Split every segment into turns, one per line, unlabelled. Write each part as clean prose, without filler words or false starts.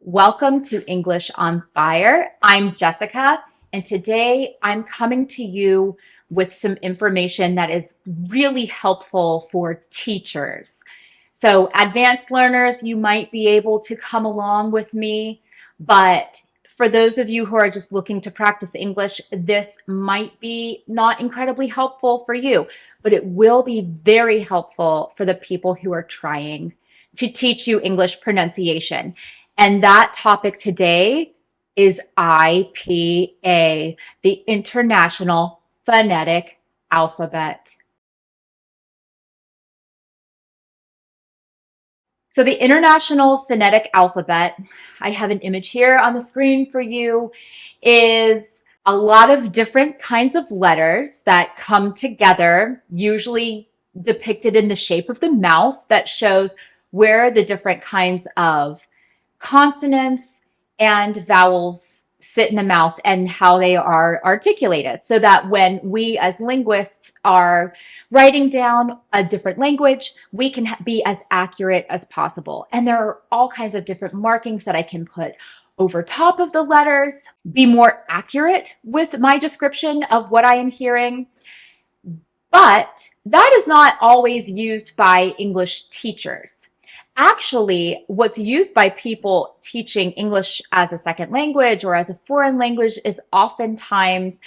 Welcome to English on Fire. I'm Jessica, and today I'm coming to you with some information that is really helpful for teachers. So advanced learners, you might be able to come along with me, but for those of you who are just looking to practice English, this might be not incredibly helpful for you, but it will be very helpful for the people who are trying to teach you English pronunciation. And that topic today is IPA, the International Phonetic Alphabet. So the International Phonetic Alphabet, I have an image here on the screen for you, is a lot of different kinds of letters that come together, usually depicted in the shape of the mouth that shows where the different kinds of consonants and vowels sit in the mouth and how they are articulated, so that when we as linguists are writing down a different language, we can be as accurate as possible. And there are all kinds of different markings that I can put over top of the letters, be more accurate with my description of what I am hearing. But that is not always used by English teachers. Actually, what's used by people teaching English as a second language or as a foreign language is oftentimes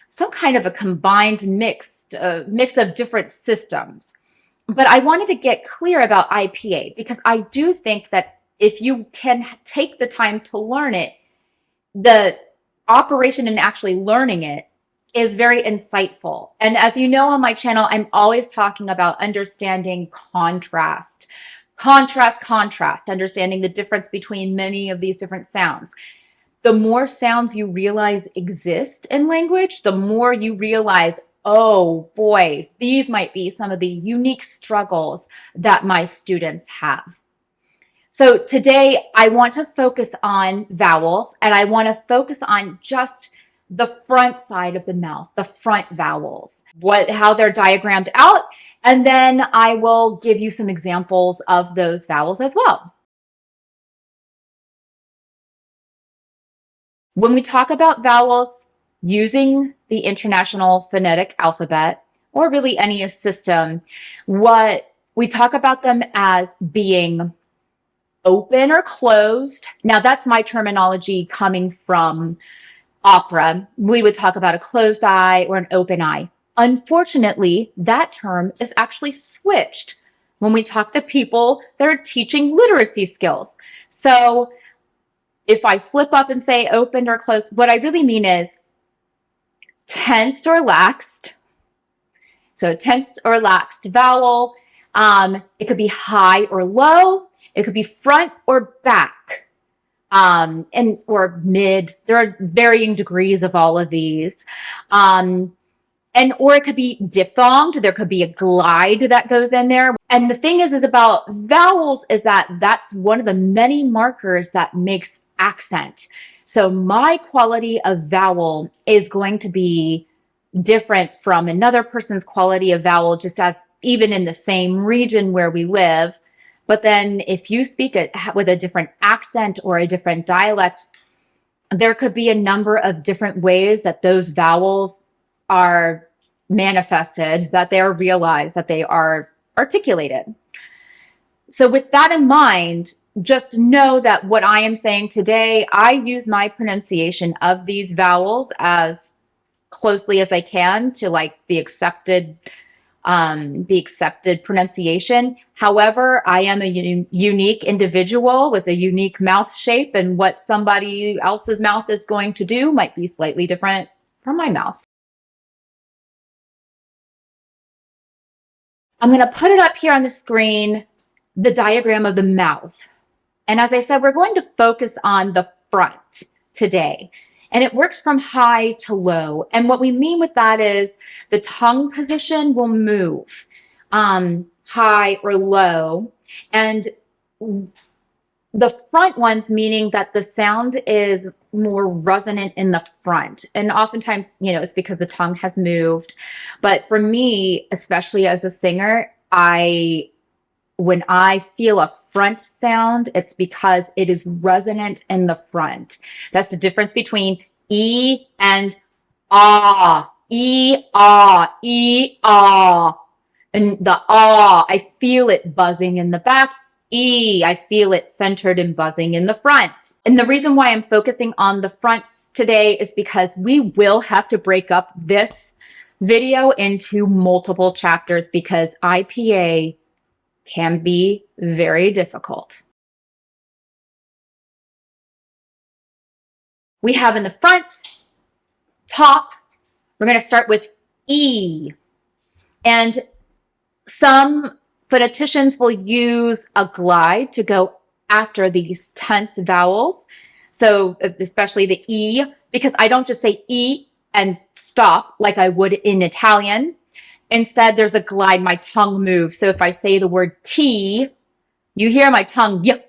some kind of a combined mix of different systems. But I wanted to get clear about IPA because I do think that if you can take the time to learn it, the operation and actually learning it is very insightful. And as you know on my channel, I'm always talking about understanding contrast. Contrast, understanding the difference between many of these different sounds. The more sounds you realize exist in language, the more you realize, oh boy, these might be some of the unique struggles that my students have. So today I want to focus on vowels, and I want to focus on just the front side of the mouth, the front vowels, how they're diagrammed out, and then I will give you some examples of those vowels as well. When we talk about vowels using the International Phonetic Alphabet, or really any system, what we talk about them as being open or closed. Now that's my terminology coming from opera. We would talk about a closed eye or an open eye. Unfortunately, that term is actually switched when we talk to people that are teaching literacy skills. So if I slip up and say opened or closed, what I really mean is tensed or laxed. So tensed or laxed vowel. It could be high or low. It could be front or back. Or mid. There are varying degrees of all of these. Or it could be diphthonged. There could be a glide that goes in there. And the thing is about vowels is that that's one of the many markers that makes accent. So my quality of vowel is going to be different from another person's quality of vowel, just as even in the same region where we live. But then if you speak it with a different accent or a different dialect, there could be a number of different ways that those vowels are manifested, that they are realized, that they are articulated. So with that in mind, just know that what I am saying today, I use my pronunciation of these vowels as closely as I can to like the accepted pronunciation. However, I am a unique individual with a unique mouth shape, and what somebody else's mouth is going to do might be slightly different from my mouth. I'm going to put it up here on the screen, the diagram of the mouth. And as I said, we're going to focus on the front today. And it works from high to low. And what we mean with that is the tongue position will move high or low. And the front ones meaning that the sound is more resonant in the front. And oftentimes, it's because the tongue has moved. But for me, especially as a singer, I when I feel a front sound, it's because it is resonant in the front. That's the difference between E and ah. E, ah, E, ah. And the ah, I feel it buzzing in the back. E, I feel it centered and buzzing in the front. And the reason why I'm focusing on the front today is because we will have to break up this video into multiple chapters because IPA can be very difficult. We have in the front, top, we're going to start with E. And some phoneticians will use a glide to go after these tense vowels. So especially the E, because I don't just say E and stop like I would in Italian. Instead, there's a glide, my tongue moves. So if I say the word T, you hear my tongue, y,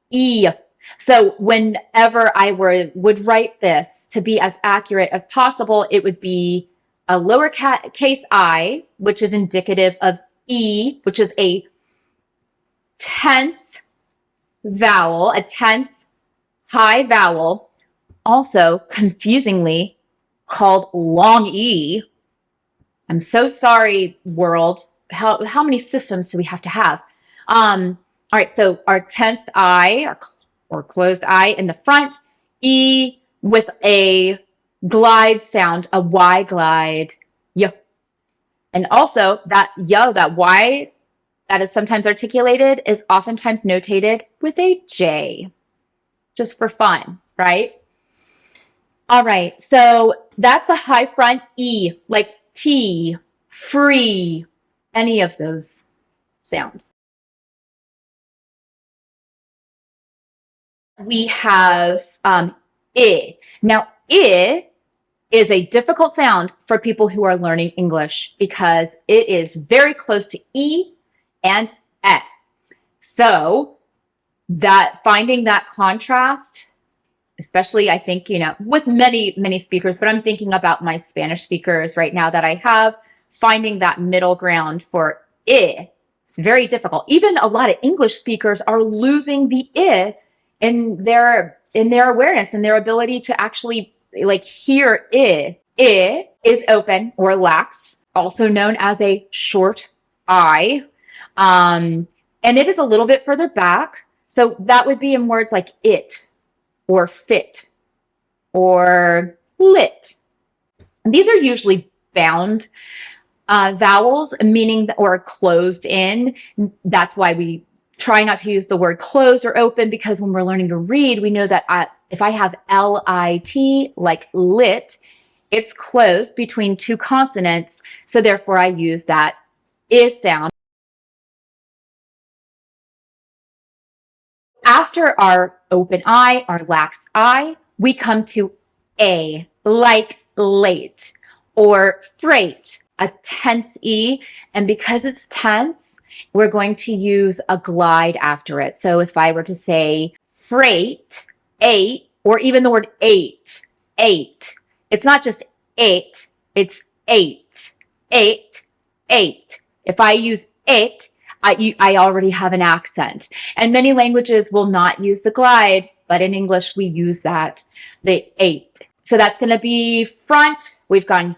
E. So whenever I would write this to be as accurate as possible, it would be a lowercase I, which is indicative of E, which is a tense vowel, a tense high vowel, also confusingly called long E. I'm so sorry, world. How many systems do we have to have? All right, so our tensed I or closed I in the front, E with a glide sound, a Y glide, y. And also that y, that Y that is sometimes articulated is oftentimes notated with a J, just for fun, right? All right, so that's the high front E, like T, free, any of those sounds. We have I. Now, I is a difficult sound for people who are learning English because it is very close to E and E. So that finding that contrast, especially I think, with many speakers, but I'm thinking about my Spanish speakers right now that I have, finding that middle ground for I. It's very difficult. Even a lot of English speakers are losing the I in their awareness and their ability to actually hear I. I is open or lax, also known as a short I. And it is a little bit further back. So that would be in words like it or fit or lit. And these are usually bound vowels, meaning or closed in. That's why we try not to use the word closed or open, because when we're learning to read, we know that if I have L-I-T, like lit, it's closed between two consonants. So therefore I use that is sound. After our open I, our lax I, we come to A, like late, or freight, a tense E. And because it's tense, we're going to use a glide after it. So if I were to say freight, 8, or even the word 8, it's not just 8, it's 8, 8, 8. If I use it, I already have an accent. And many languages will not use the glide, but in English we use that, the 8. So that's going to be front. We've gone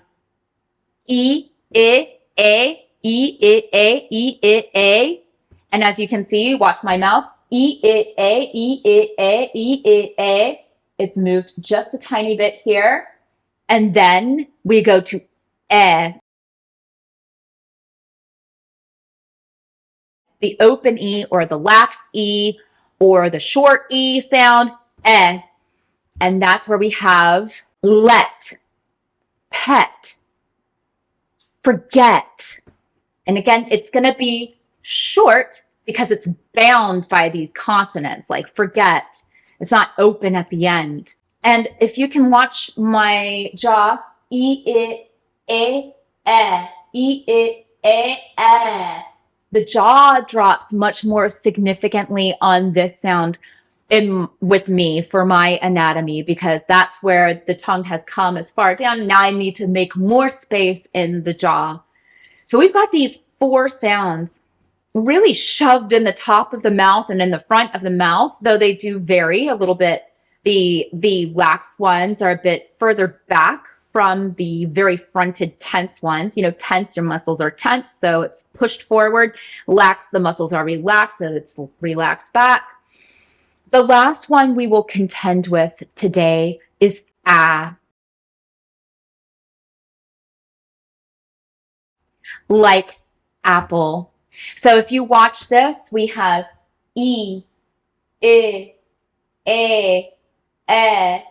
E, I, A, E, I, A, E, I, A. And as you can see, watch my mouth. E, I, A, E, I, A, E, I, A. It's moved just a tiny bit here. And then we go to E. The open E or the lax E or the short E sound, E. And that's where we have let, pet, forget. And again, it's going to be short because it's bound by these consonants, like forget. It's not open at the end. And if you can watch my jaw, E, I, A, E, I, A. The jaw drops much more significantly on this sound with me for my anatomy, because that's where the tongue has come as far down. Now I need to make more space in the jaw. So we've got these 4 sounds really shoved in the top of the mouth and in the front of the mouth, though they do vary a little bit. The lax ones are a bit further back from the very fronted tense ones. You know, tense, your muscles are tense, so it's pushed forward. Lax, the muscles are relaxed, so it's relaxed back. The last one we will contend with today is ah, like apple. So if you watch this, we have e, I, a,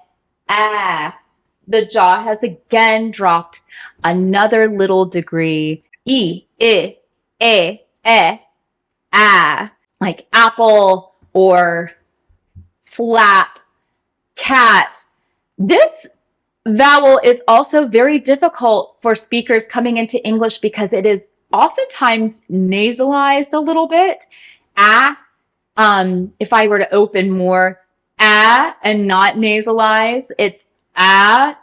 ah. The jaw has again dropped another little degree. E, ah. Like apple or flap, cat. This vowel is also very difficult for speakers coming into English because it is oftentimes nasalized a little bit. Ah, if I were to open more, ah, and not nasalize, it's ah.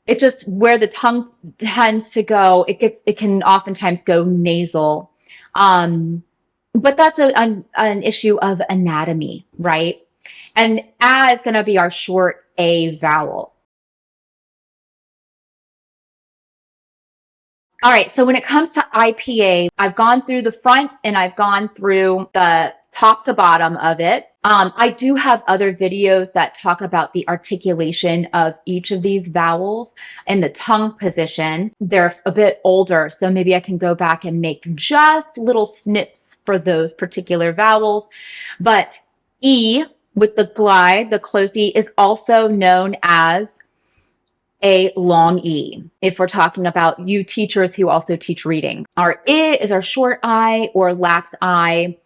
It's just where the tongue tends to go. It can oftentimes go nasal. But that's an issue of anatomy, right? And ah is going to be our short A vowel. All right, so when it comes to IPA, I've gone through the front and I've gone through the top to bottom of it. I do have other videos that talk about the articulation of each of these vowels and the tongue position. They're a bit older, so maybe I can go back and make just little snips for those particular vowels. But E with the glide, the closed E, is also known as a long E, if we're talking about you teachers who also teach reading. Our I is our short I or lax I.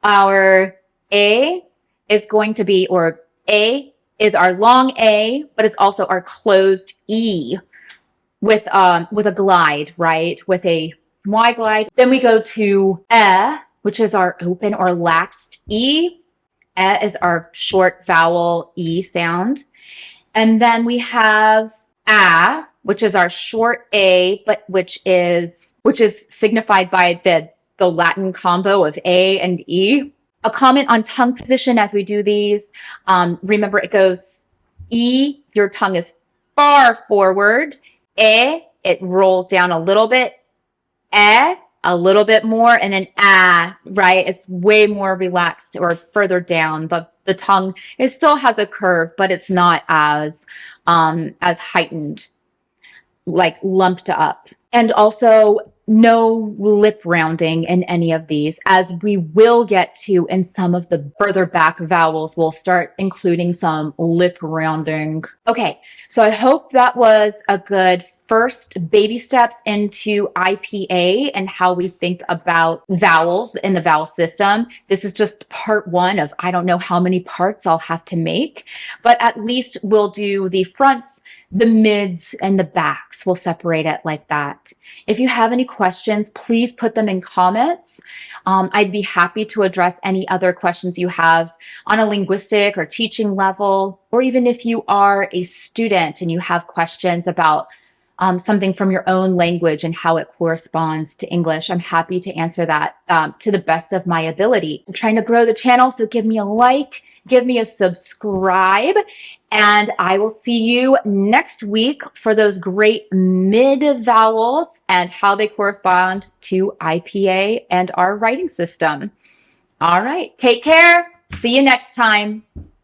Our A is going to be, or A is our long A, but it's also our closed E with a glide, right? With a Y glide. Then we go to which is our open or laxed E. Is our short vowel E sound. And then we have which is our short A, but which is signified by the Latin combo of A and E. A comment on tongue position as we do these. Remember, it goes E, your tongue is far forward. It rolls down a little bit. A little bit more, and then right? It's way more relaxed or further down. The tongue, it still has a curve, but it's not as heightened, like lumped up. And also no lip rounding in any of these, as we will get to in some of the further back vowels. We'll start including some lip rounding. Okay, so I hope that was a good first baby steps into IPA and how we think about vowels in the vowel system. This is just part one of I don't know how many parts I'll have to make, but at least we'll do the fronts, the mids, and the backs. We'll separate it like that. If you have any questions, please put them in comments. I'd be happy to address any other questions you have on a linguistic or teaching level, or even if you are a student and you have questions about something from your own language and how it corresponds to English. I'm happy to answer that to the best of my ability. I'm trying to grow the channel, so give me a like, give me a subscribe, and I will see you next week for those great mid vowels and how they correspond to IPA and our writing system. All right, take care. See you next time.